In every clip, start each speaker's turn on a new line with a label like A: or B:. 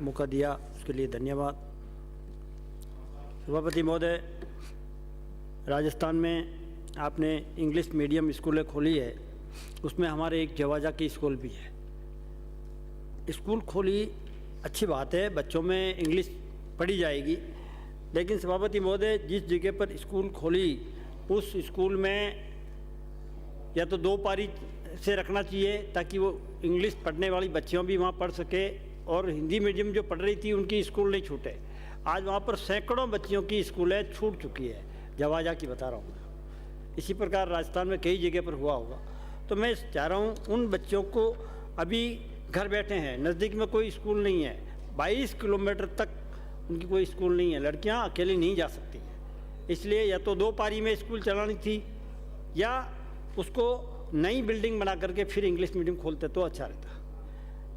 A: मौका दिया उसके लिए धन्यवाद। सभापति महोदय, राजस्थान में आपने इंग्लिश मीडियम स्कूलें खोली है, उसमें हमारे एक जवाजा की स्कूल भी है। स्कूल खोली अच्छी बात है, बच्चों में इंग्लिश पढ़ी जाएगी, लेकिन सभापति महोदय जिस जगह पर स्कूल खोली उस स्कूल में या तो 2 पारी से रखना चाहिए ताकि वो इंग्लिश पढ़ने वाली बच्चियों भी वहाँ पढ़ सके और हिंदी मीडियम जो पढ़ रही थी उनकी स्कूल नहीं छूटे। आज वहाँ पर सैकड़ों बच्चियों की स्कूलें छूट चुकी है, जवाजा की बता रहा हूँ। इसी प्रकार राजस्थान में कई जगह पर हुआ होगा। तो मैं चाह रहा हूँ उन बच्चों को अभी घर बैठे हैं, नज़दीक में कोई स्कूल नहीं है, 22 किलोमीटर तक उनकी कोई स्कूल नहीं है, लड़कियाँ अकेली नहीं जा सकती हैं। इसलिए या तो 2 पारी में स्कूल चलानी थी या उसको नई बिल्डिंग बना करके फिर इंग्लिश मीडियम खोलते तो अच्छा रहता।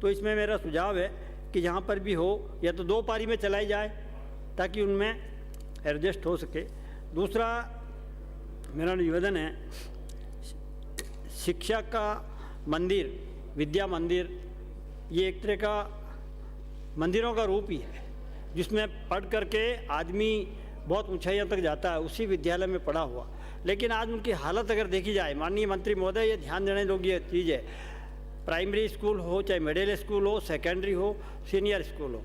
A: तो इसमें मेरा सुझाव है कि जहाँ पर भी हो या तो 2 पारी में चलाई जाए ताकि उनमें एडजस्ट हो सके। दूसरा मेरा निवेदन है, शिक्षा का मंदिर, विद्या मंदिर, ये एक तरह का मंदिरों का रूप ही है जिसमें पढ़ करके आदमी बहुत ऊंचाइयों तक जाता है, उसी विद्यालय में पढ़ा हुआ। लेकिन आज उनकी हालत अगर देखी जाए, माननीय मंत्री महोदय ये ध्यान देने योग्य ये चीज़ है, प्राइमरी स्कूल हो चाहे मिडिल स्कूल हो, सेकेंडरी हो, सीनियर स्कूल हो,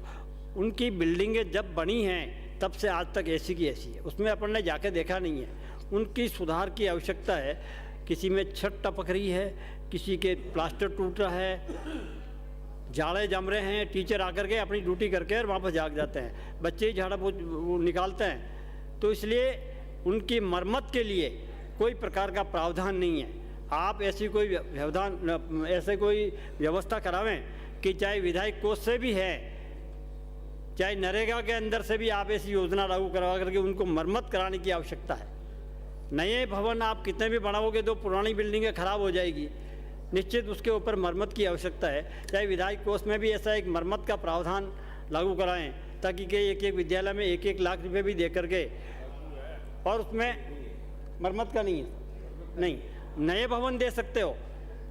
A: उनकी बिल्डिंगें जब बनी हैं तब से आज तक ऐसी की ऐसी है, उसमें अपन ने जाके देखा नहीं है। उनकी सुधार की आवश्यकता है। किसी में छत टपक रही है, किसी के प्लास्टर टूट रहा है, जाड़े जम रहे हैं, टीचर आकर के अपनी ड्यूटी करके और वापस जाग जाते हैं, बच्चे ही झाड़ा वो निकालते हैं। तो इसलिए उनकी मरम्मत के लिए कोई प्रकार का प्रावधान नहीं है। आप ऐसी कोई व्यवधान, ऐसे कोई व्यवस्था करावें कि चाहे विधायक कोष से भी है, चाहे नरेगा के अंदर से भी आप ऐसी योजना लागू करवा करके उनको मरम्मत कराने की आवश्यकता है। नए भवन आप कितने भी बनाओगे तो पुरानी बिल्डिंगें खराब हो जाएगी, निश्चित उसके ऊपर मरम्मत की आवश्यकता है। चाहे विधायक कोष में भी ऐसा एक मरम्मत का प्रावधान लागू कराएं ताकि कि एक विद्यालय में 1-1 लाख रुपए भी दे करके, और उसमें मरम्मत का नहीं है, नहीं नए भवन दे सकते हो,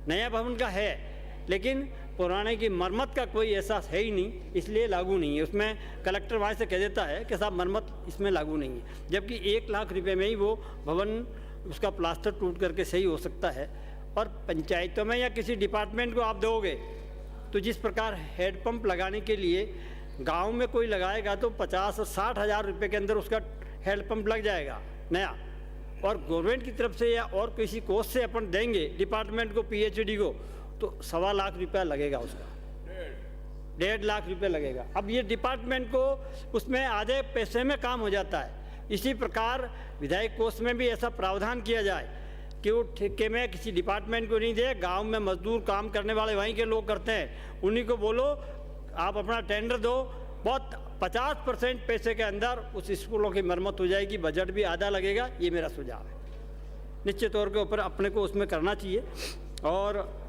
A: नया भवन का है, लेकिन पुराने की मरम्मत का कोई एहसास है ही नहीं, इसलिए लागू नहीं है। उसमें कलेक्टर वहाँ से कह देता है कि साहब मरम्मत इसमें लागू नहीं है, जबकि 1 लाख रुपए में ही वो भवन उसका प्लास्टर टूट करके सही हो सकता है। और पंचायतों में या किसी डिपार्टमेंट को आप दोगे तो जिस प्रकार हेडपम्प लगाने के लिए गांव में कोई लगाएगा तो 50 और 60 हज़ार रुपये के अंदर उसका हेडपम्प लग जाएगा नया, और गवर्नमेंट की तरफ से या और किसी कोष से अपन देंगे डिपार्टमेंट को, पीएचडी को, तो 1.25 लाख रुपया लगेगा, उसका 1.5 लाख रुपये लगेगा। अब ये डिपार्टमेंट को उसमें आधे पैसे में काम हो जाता है। इसी प्रकार विधायक कोष में भी ऐसा प्रावधान किया जाए कि वो ठेके में किसी डिपार्टमेंट को नहीं दे, गांव में मजदूर काम करने वाले वहीं के लोग करते हैं, उन्हीं को बोलो आप अपना टेंडर दो, बहुत 50% पैसे के अंदर उस स्कूलों की मरम्मत हो जाएगी, बजट भी आधा लगेगा। ये मेरा सुझाव है। निश्चित तौर के ऊपर अपने को उसमें करना चाहिए, और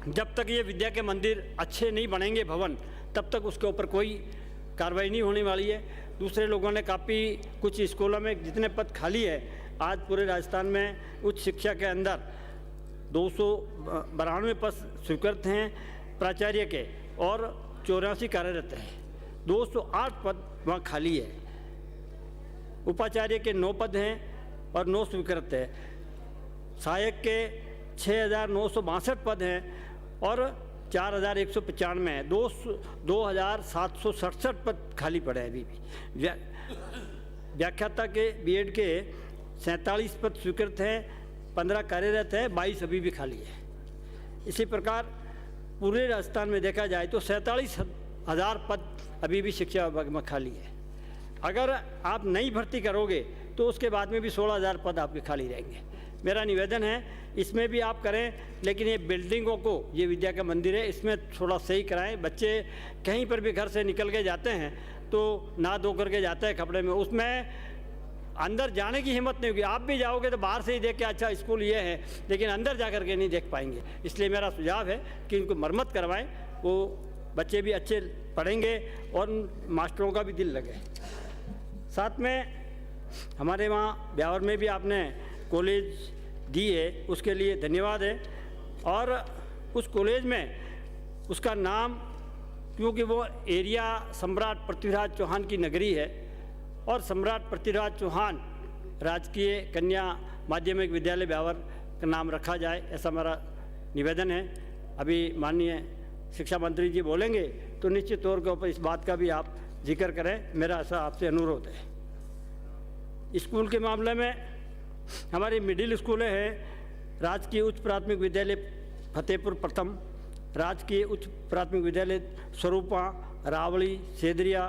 A: जब तक ये विद्या के मंदिर अच्छे नहीं बनेंगे भवन, तब तक उसके ऊपर कोई कार्रवाई नहीं होने वाली है। दूसरे लोगों ने काफ़ी कुछ स्कूलों में जितने पद खाली है, आज पूरे राजस्थान में उच्च शिक्षा के अंदर 292 पद स्वीकृत हैं प्राचार्य के और 84 कार्यरत हैं, 208 पद वहाँ खाली है। उपाचार्य के 9 पद हैं और 9 स्वीकृत है। सहायक के 6,962 पद हैं और 4,195 है। 2,767 पद खाली पड़े हैं अभी भी। व्याख्याता के बीएड के 47 पद स्वीकृत हैं, 15 कार्यरत हैं, 22 अभी भी खाली है। इसी प्रकार पूरे राजस्थान में देखा जाए तो 47,000 पद अभी भी शिक्षा विभाग में खाली है। अगर आप नई भर्ती करोगे तो उसके बाद में भी 16,000 पद आपके खाली रहेंगे। मेरा निवेदन है इसमें भी आप करें, लेकिन ये बिल्डिंगों को, ये विद्या का मंदिर है, इसमें थोड़ा सही कराएं। बच्चे कहीं पर भी घर से निकल के जाते हैं तो नहा धो करके जाते हैं कपड़े में, उसमें अंदर जाने की हिम्मत नहीं होगी। आप भी जाओगे तो बाहर से ही देख के अच्छा स्कूल ये है, लेकिन अंदर जा कर के नहीं देख पाएंगे। इसलिए मेरा सुझाव है कि इनको मरम्मत करवाएं, वो बच्चे भी अच्छे पढ़ेंगे और मास्टरों का भी दिल लगे। साथ में हमारे वहाँ ब्यावर में भी आपने कॉलेज दी है, उसके लिए धन्यवाद है। और उस कॉलेज में उसका नाम क्योंकि वो एरिया सम्राट पृथ्वीराज चौहान की नगरी है और सम्राट पृथ्वीराज चौहान राजकीय कन्या माध्यमिक विद्यालय ब्यावर का नाम रखा जाए, ऐसा हमारा निवेदन है। अभी माननीय शिक्षा मंत्री जी बोलेंगे तो निश्चित तौर के ऊपर इस बात का भी आप जिक्र करें, मेरा ऐसा आपसे अनुरोध है। स्कूल के मामले में हमारी मिडिल स्कूलें हैं, राजकीय उच्च प्राथमिक विद्यालय फतेहपुर प्रथम, राजकीय उच्च प्राथमिक विद्यालय स्वरूपा, rowdy, सेदरिया,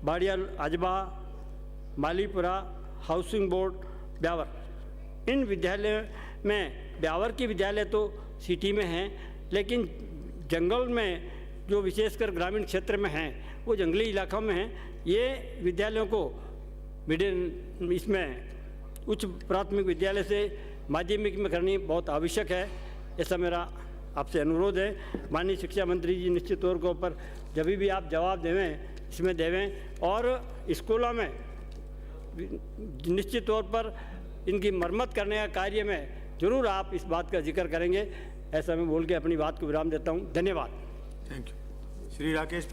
A: बाड़ियाल अजबा, Malipura, housing board Beawar. इन विद्यालयों में ब्यावर के विद्यालय तो सिटी में हैं, लेकिन जंगल में जो विशेषकर ग्रामीण क्षेत्र में हैं, वो जंगली इलाकों में हैं। ये विद्यालयों को मिडिल इसमें उच्च प्राथमिक विद्यालय से माध्यमिक में करनी बहुत आवश्यक है, ऐसा मेरा आपसे अनुरोध है। माननीय शिक्षा मंत्री जी निश्चित तौर के ऊपर जब भी आप जवाब देवें इसमें देवें, और स्कूलों में निश्चित तौर पर इनकी मरम्मत करने का कार्य में जरूर आप इस बात का जिक्र करेंगे, ऐसा मैं बोल के अपनी बात को विराम देता हूँ। धन्यवाद।
B: Thank you. श्री राकेश